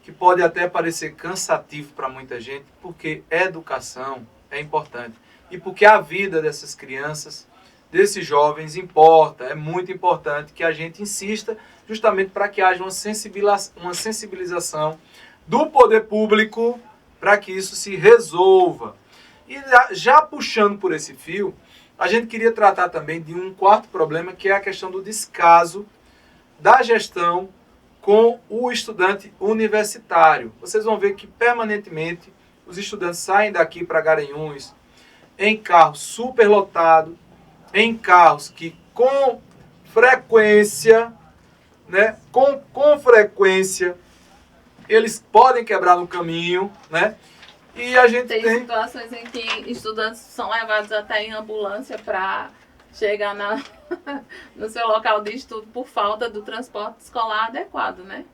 que pode até parecer cansativo para muita gente, porque educação é importante. E porque a vida dessas crianças, desses jovens, importa. É muito importante que a gente insista justamente para que haja uma sensibilização do poder público para que isso se resolva. E já puxando por esse fio, a gente queria tratar também de um quarto problema, que é a questão do descaso da gestão com o estudante universitário. Vocês vão ver que permanentemente os estudantes saem daqui para Garanhuns em carros superlotados, em carros que com frequência, né, com frequência, eles podem quebrar no caminho, né? E a gente tem situações em que estudantes são levados até em ambulância para chegar no seu local de estudo por falta do transporte escolar adequado, né?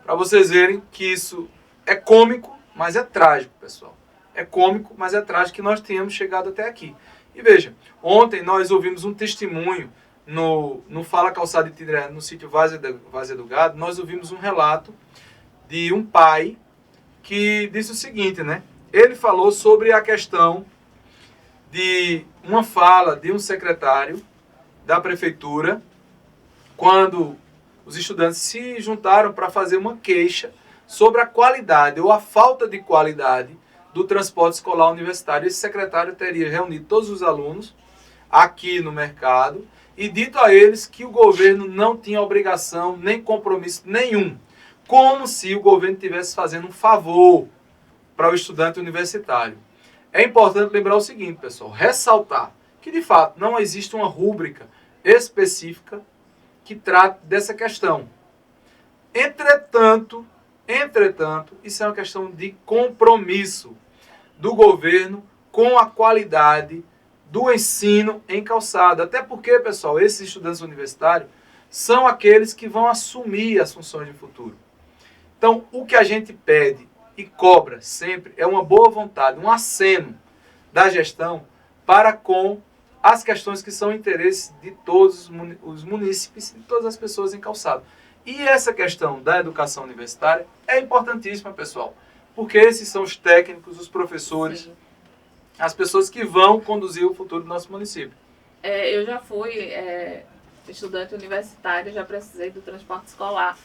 Para vocês verem que isso é cômico, mas é trágico, pessoal. É cômico, mas é trágico que nós tenhamos chegado até aqui. E veja, ontem nós ouvimos um testemunho no Fala Calçada Itinerante, no sítio Várzea do Gado, nós ouvimos um relato de um pai que disse o seguinte, né? Ele falou sobre a questão de uma fala de um secretário da prefeitura, quando os estudantes se juntaram para fazer uma queixa sobre a qualidade ou a falta de qualidade do transporte escolar universitário. Esse secretário teria reunido todos os alunos aqui no mercado e dito a eles que o governo não tinha obrigação nem compromisso nenhum, como se o governo estivesse fazendo um favor para o estudante universitário. É importante lembrar o seguinte, pessoal, ressaltar que, de fato, não existe uma rúbrica específica que trate dessa questão. Entretanto, isso é uma questão de compromisso do governo com a qualidade do ensino em calçada. Até porque, pessoal, esses estudantes universitários são aqueles que vão assumir as funções de futuro. Então, o que a gente pede e cobra sempre é uma boa vontade, um aceno da gestão para com as questões que são interesse de todos os munícipes e de todas as pessoas em calçado. E essa questão da educação universitária é importantíssima, pessoal, porque esses são os técnicos, os professores, sim, as pessoas que vão conduzir o futuro do nosso município. Eu já fui estudante universitário, já precisei do transporte escolar.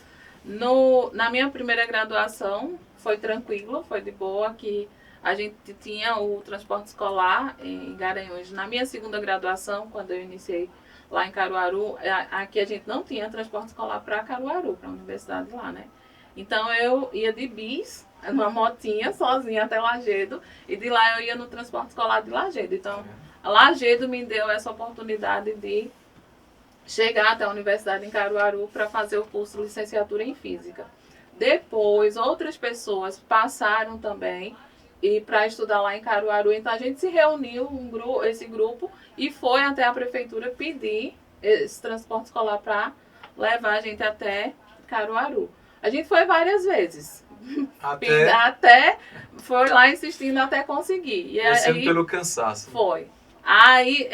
Na minha primeira graduação foi tranquilo, foi de boa, que a gente tinha o transporte escolar em Garanhuns. Na minha segunda graduação, quando eu iniciei lá em Caruaru, aqui a gente não tinha transporte escolar para Caruaru, para a universidade lá, né? Então eu ia de bis, numa motinha, sozinha até Lajedo, e de lá eu ia no transporte escolar de Lajedo. Então, a Lajedo me deu essa oportunidade de chegar até a universidade em Caruaru para fazer o curso de licenciatura em Física. Depois, outras pessoas passaram também e para estudar lá em Caruaru. Então, a gente se reuniu, esse grupo, e foi até a prefeitura pedir esse transporte escolar para levar a gente até Caruaru. A gente foi várias vezes. Até foi lá insistindo até conseguir. E aí, pelo cansaço. Foi. Aí,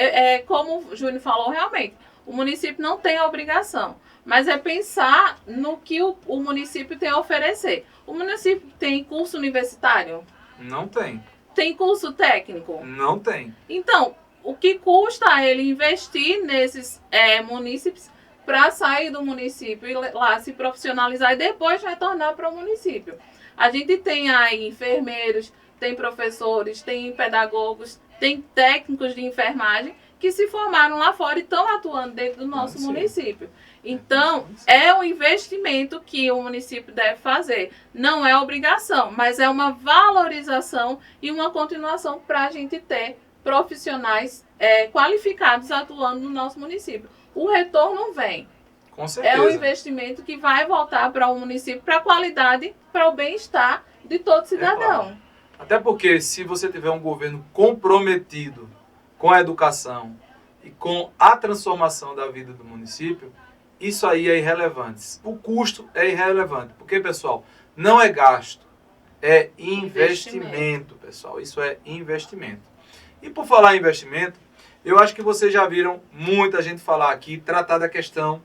como o Júnior falou, realmente, o município não tem a obrigação, mas é pensar no que o município tem a oferecer. O município tem curso universitário? Não tem. Tem curso técnico? Não tem. Então, o que custa ele investir nesses munícipes para sair do município e lá se profissionalizar e depois retornar para o município? A gente tem aí enfermeiros, tem professores, tem pedagogos, tem técnicos de enfermagem que se formaram lá fora e estão atuando dentro do nosso município. Então, é um investimento que o município deve fazer. Não é obrigação, mas é uma valorização e uma continuação para a gente ter profissionais qualificados atuando no nosso município. O retorno vem. Com certeza. É um investimento que vai voltar para o município, para a qualidade, para o bem-estar de todo cidadão. Claro. Até porque, se você tiver um governo comprometido com a educação e com a transformação da vida do município, isso aí é irrelevante. O custo é irrelevante. Porque, pessoal, não é gasto, é investimento, pessoal. Isso é investimento. E por falar em investimento, eu acho que vocês já viram muita gente falar aqui, tratar da questão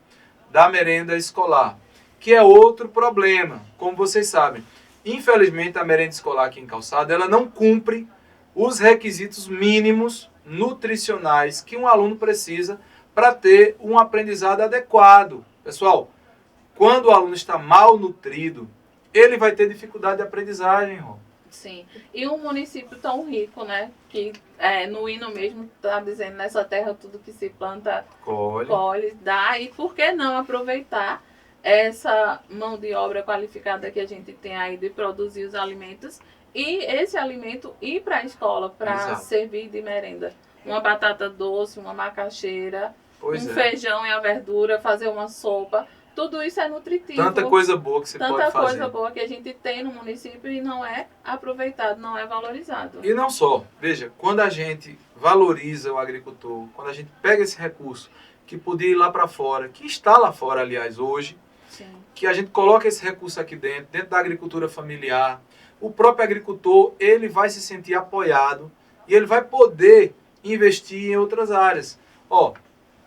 da merenda escolar, que é outro problema, como vocês sabem. Infelizmente, a merenda escolar aqui em Calçada, ela não cumpre os requisitos mínimos nutricionais que um aluno precisa para ter um aprendizado adequado. Pessoal, quando o aluno está mal nutrido, ele vai ter dificuldade de aprendizagem, Rô. Sim, e um município tão rico, né, que no hino mesmo está dizendo, nessa terra tudo que se planta, colhe, dá, e por que não aproveitar essa mão de obra qualificada que a gente tem aí de produzir os alimentos e esse alimento ir para a escola para servir de merenda. Uma batata doce, uma macaxeira, feijão e a verdura, fazer uma sopa. Tudo isso é nutritivo. Tanta coisa boa que você pode fazer. Tanta coisa boa que a gente tem no município e não é aproveitado, não é valorizado. E não só. Veja, quando a gente valoriza o agricultor, quando a gente pega esse recurso que podia ir lá para fora, que está lá fora, aliás, hoje, sim, que a gente coloca esse recurso aqui dentro da agricultura familiar, o próprio agricultor, ele vai se sentir apoiado e ele vai poder investir em outras áreas. Ó,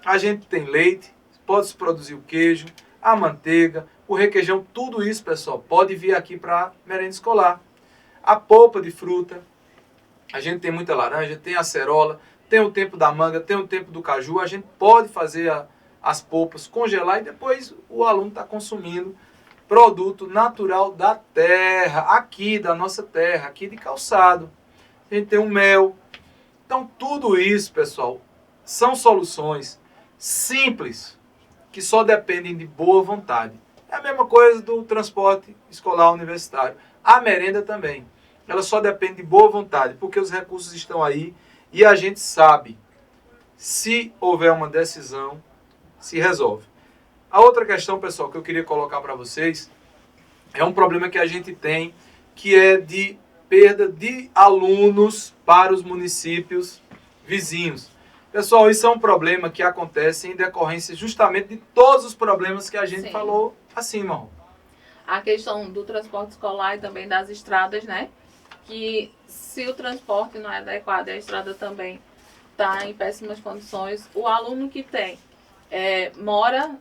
a gente tem leite, pode-se produzir o queijo, a manteiga, o requeijão, tudo isso, pessoal, pode vir aqui para merenda escolar. A polpa de fruta, a gente tem muita laranja, tem acerola, tem o tempo da manga, tem o tempo do caju, a gente pode fazer as polpas, congelar e depois o aluno está consumindo produto natural da terra, aqui da nossa terra, aqui de Calçado. A gente tem o mel. Então tudo isso, pessoal, são soluções simples, que só dependem de boa vontade. É a mesma coisa do transporte escolar universitário. A merenda também. Ela só depende de boa vontade, porque os recursos estão aí e a gente sabe, se houver uma decisão, se resolve. A outra questão, pessoal, que eu queria colocar para vocês, é um problema que a gente tem, que é de perda de alunos para os municípios vizinhos. Pessoal, isso é um problema que acontece em decorrência justamente de todos os problemas que a gente falou acima. A questão do transporte escolar e também das estradas, né? Que se o transporte não é adequado e a estrada também está em péssimas condições, o aluno que mora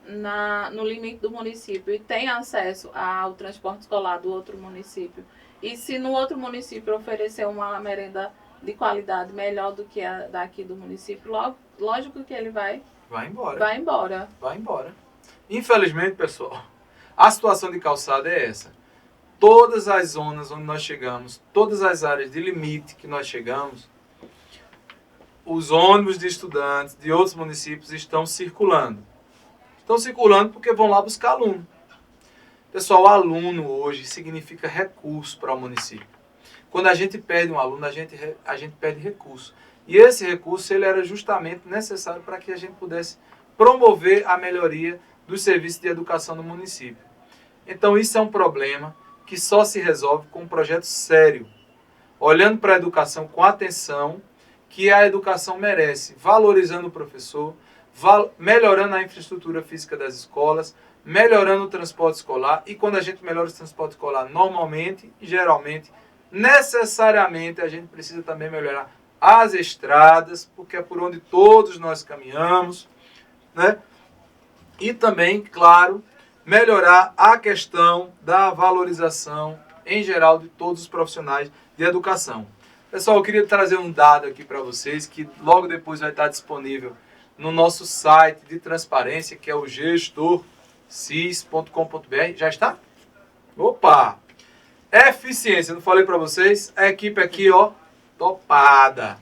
no limite do município e tem acesso ao transporte escolar do outro município, e se no outro município oferecer uma merenda de qualidade melhor do que a daqui do município, lógico que ele vai embora. Infelizmente, pessoal, a situação de Calçada é essa. Todas as zonas onde nós chegamos, todas as áreas de limite que nós chegamos, os ônibus de estudantes de outros municípios estão circulando. Estão circulando porque vão lá buscar aluno. Pessoal, aluno hoje significa recurso para o município. Quando a gente perde um aluno, a gente perde recurso. E esse recurso ele era justamente necessário para que a gente pudesse promover a melhoria dos serviços de educação no município. Então isso é um problema que só se resolve com um projeto sério, olhando para a educação com atenção que a educação merece, valorizando o professor, melhorando a infraestrutura física das escolas, melhorando o transporte escolar. E quando a gente melhora o transporte escolar, normalmente e geralmente, necessariamente a gente precisa também melhorar as estradas, porque é por onde todos nós caminhamos, né? E também, claro, melhorar a questão da valorização em geral de todos os profissionais de educação. Pessoal, eu queria trazer um dado aqui para vocês, que logo depois vai estar disponível no nosso site de transparência, que é o gestorcis.com.br. Já está? Opa! Eficiência, não falei para vocês? A equipe aqui, ó, topada.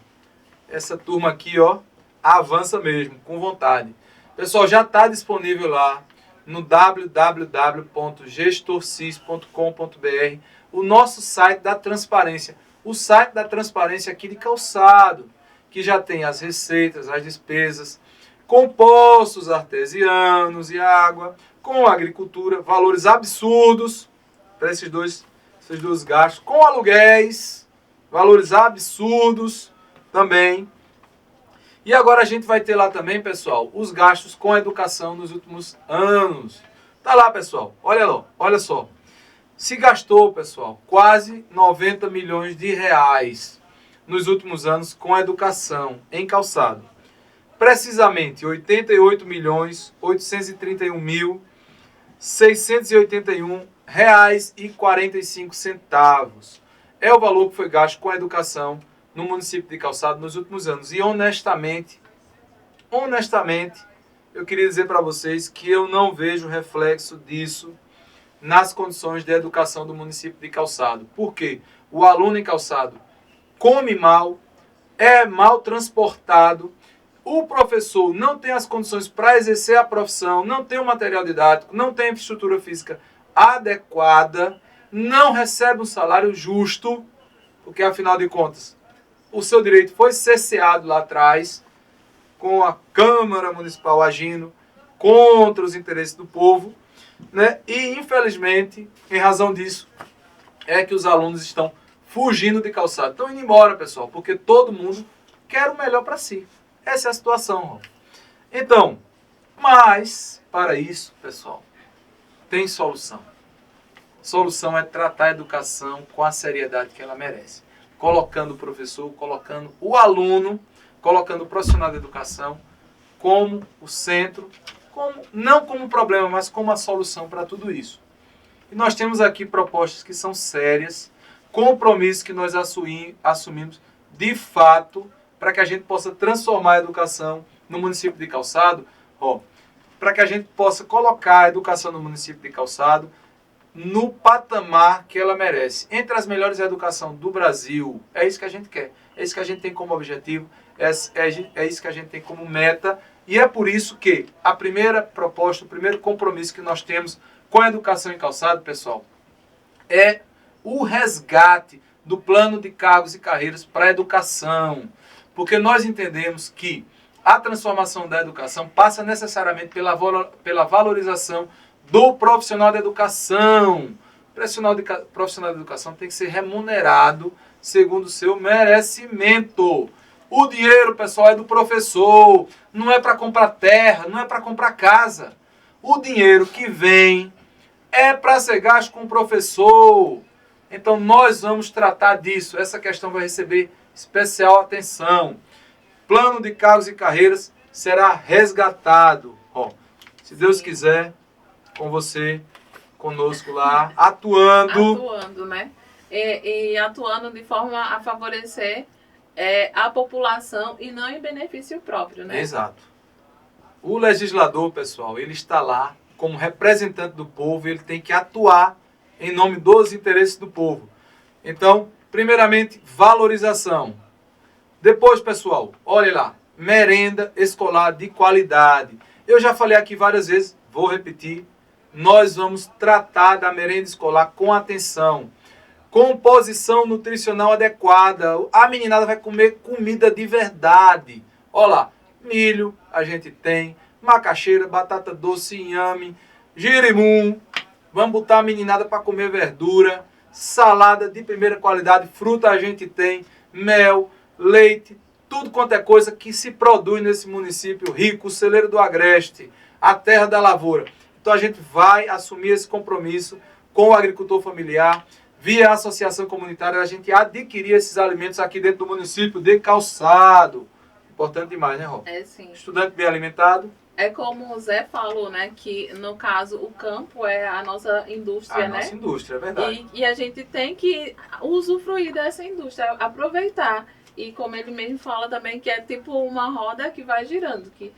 Essa turma aqui, ó, avança mesmo, com vontade. Pessoal, já está disponível lá no www.gestorcis.com.br o nosso site da transparência. O site da transparência aqui de Calçado, que já tem as receitas, as despesas, com poços artesianos e água, com agricultura, valores absurdos para esses dois gastos, com aluguéis, valores absurdos também. E agora a gente vai ter lá também, pessoal, os gastos com a educação nos últimos anos. Tá lá, pessoal, olha só. Se gastou, pessoal, quase 90 milhões de reais nos últimos anos com a educação em Calçado. precisamente R$ 88.831.681,45. É o valor que foi gasto com a educação no município de Calçado nos últimos anos. E honestamente, eu queria dizer para vocês que eu não vejo reflexo disso nas condições de educação do município de Calçado. Por quê? O aluno em Calçado come mal, é mal transportado, o professor não tem as condições para exercer a profissão, não tem o material didático, não tem a infraestrutura física adequada, não recebe um salário justo, porque afinal de contas o seu direito foi cerceado lá atrás, com a Câmara Municipal agindo contra os interesses do povo, né? E infelizmente, em razão disso, é que os alunos estão fugindo de Calçado. Estão indo embora, pessoal, porque todo mundo quer o melhor para si. Essa é a situação. Então, mas, para isso, pessoal, tem solução. A solução é tratar a educação com a seriedade que ela merece. Colocando o professor, colocando o aluno, colocando o profissional da educação como o centro, não como problema, mas como a solução para tudo isso. E nós temos aqui propostas que são sérias, compromissos que nós assumimos de fato, para que a gente possa transformar a educação no município de Calçado, para que a gente possa colocar a educação no município de Calçado no patamar que ela merece. Entre as melhores educações do Brasil. É isso que a gente quer. É isso que a gente tem como objetivo. É isso que a gente tem como meta. E é por isso que a primeira proposta, o primeiro compromisso que nós temos com a educação em Calçado, pessoal, é o resgate do plano de cargos e carreiras para a educação. Porque nós entendemos que a transformação da educação passa necessariamente pela valorização do profissional da educação. O profissional da educação tem que ser remunerado segundo o seu merecimento. O dinheiro, pessoal, é do professor. Não é para comprar terra, não é para comprar casa. O dinheiro que vem é para ser gasto com o professor. Então nós vamos tratar disso. Essa questão vai receber especial atenção. Plano de cargos e carreiras será resgatado. Se Deus quiser, com você, conosco lá, atuando, né? E atuando de forma a favorecer a população e não em benefício próprio, né? Exato. O legislador, pessoal, ele está lá como representante do povo, ele tem que atuar em nome dos interesses do povo. Então, primeiramente, valorização. Depois, pessoal, olha lá, merenda escolar de qualidade. Eu já falei aqui várias vezes, vou repetir, nós vamos tratar da merenda escolar com atenção. Composição nutricional adequada. A meninada vai comer comida de verdade. Olha lá, milho a gente tem, macaxeira, batata doce, inhame, girimum. Vamos botar a meninada para comer verdura, salada de primeira qualidade, fruta a gente tem, mel, leite, tudo quanto é coisa que se produz nesse município rico, o celeiro do Agreste, a terra da lavoura. Então a gente vai assumir esse compromisso com o agricultor familiar, via associação comunitária, a gente adquirir esses alimentos aqui dentro do município de Calçado. Importante demais, né, Rô? É, sim. Estudante bem alimentado. É como o Zé falou, né? Que no caso o campo é a nossa indústria, né? A nossa indústria, é verdade. E a gente tem que usufruir dessa indústria, aproveitar. E como ele mesmo fala também, que é tipo uma roda que vai girando. Que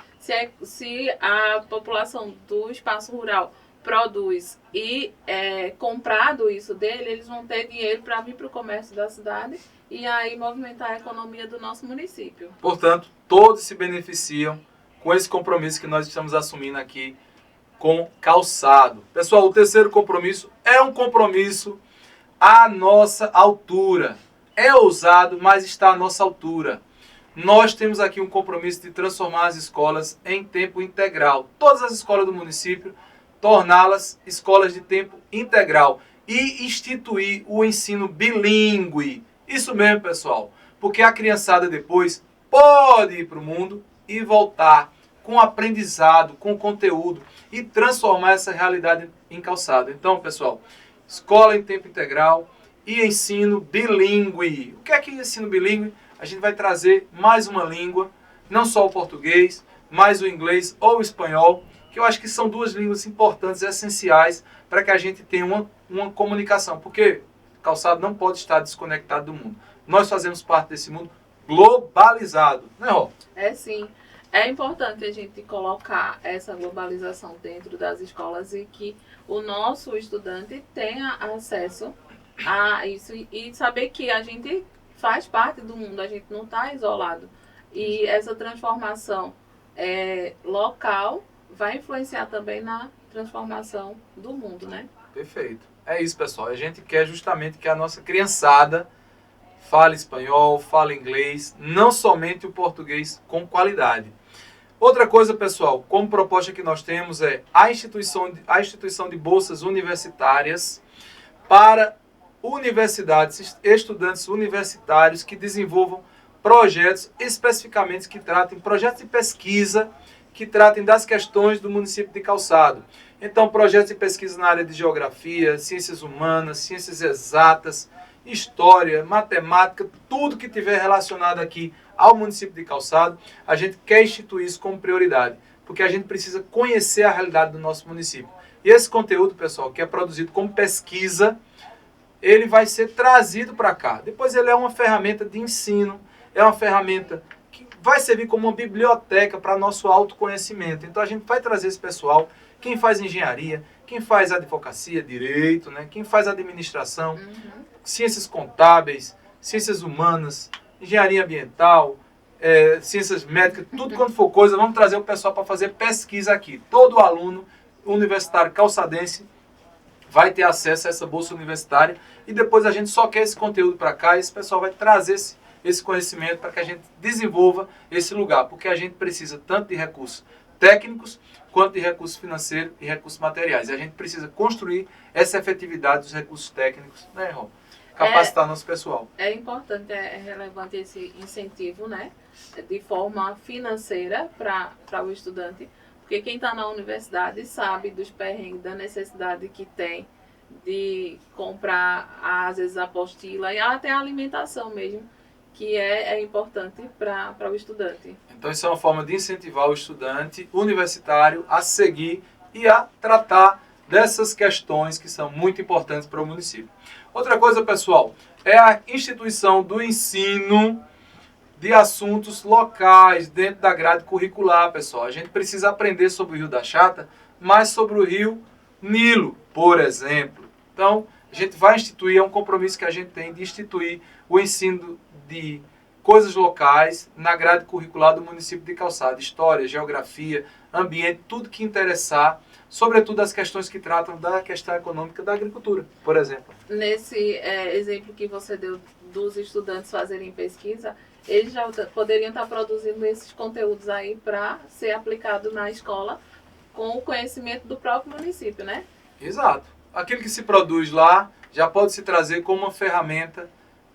se a população do espaço rural produz e comprado isso dele, eles vão ter dinheiro para vir para o comércio da cidade e aí movimentar a economia do nosso município. Portanto, todos se beneficiam com esse compromisso que nós estamos assumindo aqui com Calçado. Pessoal, o terceiro compromisso é um compromisso à nossa altura. É ousado, mas está à nossa altura. Nós temos aqui um compromisso de transformar as escolas em tempo integral. Todas as escolas do município, torná-las escolas de tempo integral e instituir o ensino bilíngue. Isso mesmo, pessoal, porque a criançada depois pode ir para o mundo e voltar com aprendizado, com conteúdo e transformar essa realidade em Calçado. Então, pessoal, escola em tempo integral e ensino bilíngue. O que é ensino bilíngue? A gente vai trazer mais uma língua não só o português, mas o inglês ou o espanhol, que eu acho que são duas línguas importantes, essenciais, para que a gente tenha uma comunicação, porque Calçado não pode estar desconectado do mundo. Nós fazemos parte desse mundo globalizado, né, Rô? É sim. É importante a gente colocar essa globalização dentro das escolas e que o nosso estudante tenha acesso a isso e saber que a gente faz parte do mundo, a gente não está isolado. E essa transformação local vai influenciar também na transformação do mundo, né? Perfeito. É isso, pessoal. A gente quer justamente que a nossa criançada fale espanhol, fale inglês, não somente o português com qualidade. Outra coisa, pessoal, como proposta que nós temos é a instituição de bolsas universitárias para universidades, estudantes universitários que desenvolvam projetos especificamente que tratem, projetos de pesquisa que tratem das questões do município de Calçado. Então, projetos de pesquisa na área de geografia, ciências humanas, ciências exatas, história, matemática, tudo que tiver relacionado aqui ao município de Calçado, a gente quer instituir isso como prioridade, porque a gente precisa conhecer a realidade do nosso município. E esse conteúdo, pessoal, que é produzido como pesquisa, ele vai ser trazido para cá. Depois ele é uma ferramenta de ensino, é uma ferramenta que vai servir como uma biblioteca para nosso autoconhecimento. Então a gente vai trazer esse pessoal, quem faz engenharia, quem faz advocacia, direito, né? Quem faz administração, ciências contábeis, ciências humanas, engenharia ambiental, ciências médicas, tudo quanto for coisa, vamos trazer o pessoal para fazer pesquisa aqui. Todo aluno universitário calçadense vai ter acesso a essa bolsa universitária e depois a gente só quer esse conteúdo para cá e esse pessoal vai trazer esse conhecimento para que a gente desenvolva esse lugar, porque a gente precisa tanto de recursos técnicos quanto de recursos financeiros e recursos materiais. E a gente precisa construir essa efetividade dos recursos técnicos, né, Rô? Capacitar nosso pessoal. É importante, é relevante esse incentivo, né, de forma financeira para o estudante, porque quem está na universidade sabe dos perrengues, da necessidade que tem de comprar, às vezes, a apostila e até a alimentação mesmo, que é importante para o estudante. Então isso é uma forma de incentivar o estudante universitário a seguir e a tratar dessas questões que são muito importantes para o município. Outra coisa, pessoal, é a instituição do ensino de assuntos locais dentro da grade curricular, pessoal. A gente precisa aprender sobre o Rio da Chata, mas sobre o Rio Nilo, por exemplo. Então, a gente vai instituir, é um compromisso que a gente tem de instituir o ensino de coisas locais na grade curricular do município de Calçado. História, geografia, ambiente, tudo que interessar, sobretudo as questões que tratam da questão econômica da agricultura, por exemplo. Nesse exemplo que você deu dos estudantes fazerem pesquisa, eles já poderiam estar produzindo esses conteúdos aí para ser aplicado na escola com o conhecimento do próprio município, né? Exato. Aquilo que se produz lá já pode se trazer como uma ferramenta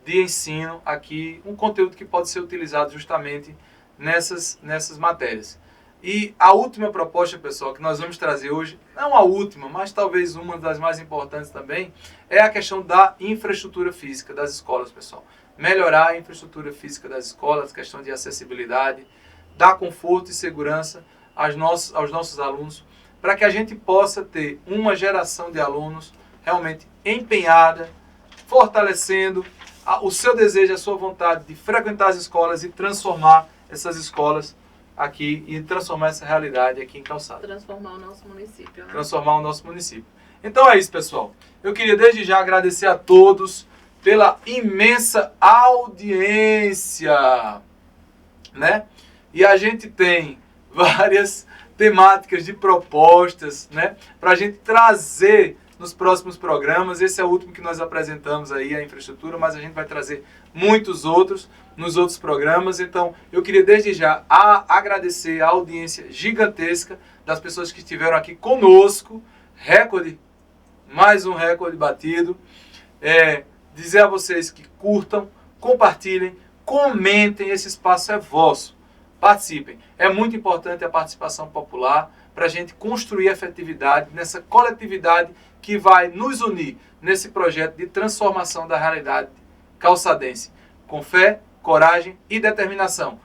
de ensino aqui, um conteúdo que pode ser utilizado justamente nessas matérias. E a última proposta, pessoal, que nós vamos trazer hoje, não a última, mas talvez uma das mais importantes também, é a questão da infraestrutura física das escolas, pessoal. Melhorar a infraestrutura física das escolas, questão de acessibilidade, dar conforto e segurança aos nossos alunos, para que a gente possa ter uma geração de alunos realmente empenhada, fortalecendo o seu desejo, a sua vontade de frequentar as escolas e transformar essas escolas aqui e transformar essa realidade aqui em Calçado. Transformar o nosso município, né? Transformar o nosso município. Então é isso, pessoal. Eu queria desde já agradecer a todos pela imensa audiência, né? E a gente tem várias temáticas de propostas, né? Para a gente trazer nos próximos programas. Esse é o último que nós apresentamos aí, a infraestrutura, mas a gente vai trazer muitos outros nos outros programas. Então, eu queria desde já agradecer a audiência gigantesca das pessoas que estiveram aqui conosco. Recorde, mais um recorde batido. Dizer a vocês que curtam, compartilhem, comentem, esse espaço é vosso. Participem. É muito importante a participação popular para a gente construir efetividade nessa coletividade que vai nos unir nesse projeto de transformação da realidade calçadense. Com fé, coragem e determinação.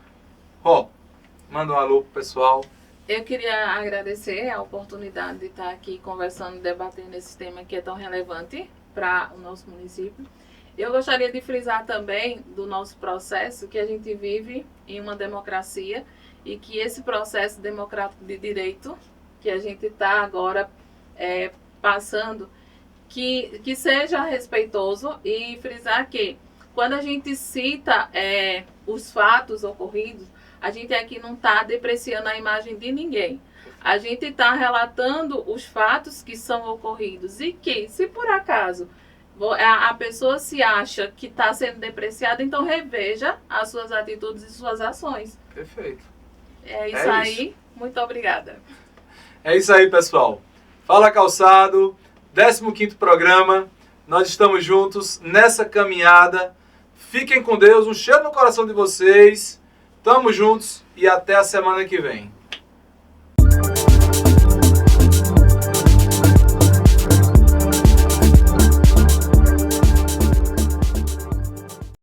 Manda um alô pro pessoal. Eu queria agradecer a oportunidade de estar aqui conversando, debatendo esse tema que é tão relevante para o nosso município. Eu gostaria de frisar também do nosso processo que a gente vive em uma democracia e que esse processo democrático de direito que a gente está agora passando, que seja respeitoso, e frisar que quando a gente cita os fatos ocorridos, a gente aqui não está depreciando a imagem de ninguém. A gente está relatando os fatos que são ocorridos e que, se por acaso a pessoa se acha que está sendo depreciada, então reveja as suas atitudes e suas ações. Perfeito. É isso aí. Muito obrigada. É isso aí, pessoal. Fala Calçado, 15º programa. Nós estamos juntos nessa caminhada. Fiquem com Deus. Um cheiro no coração de vocês. Tamo juntos e até a semana que vem.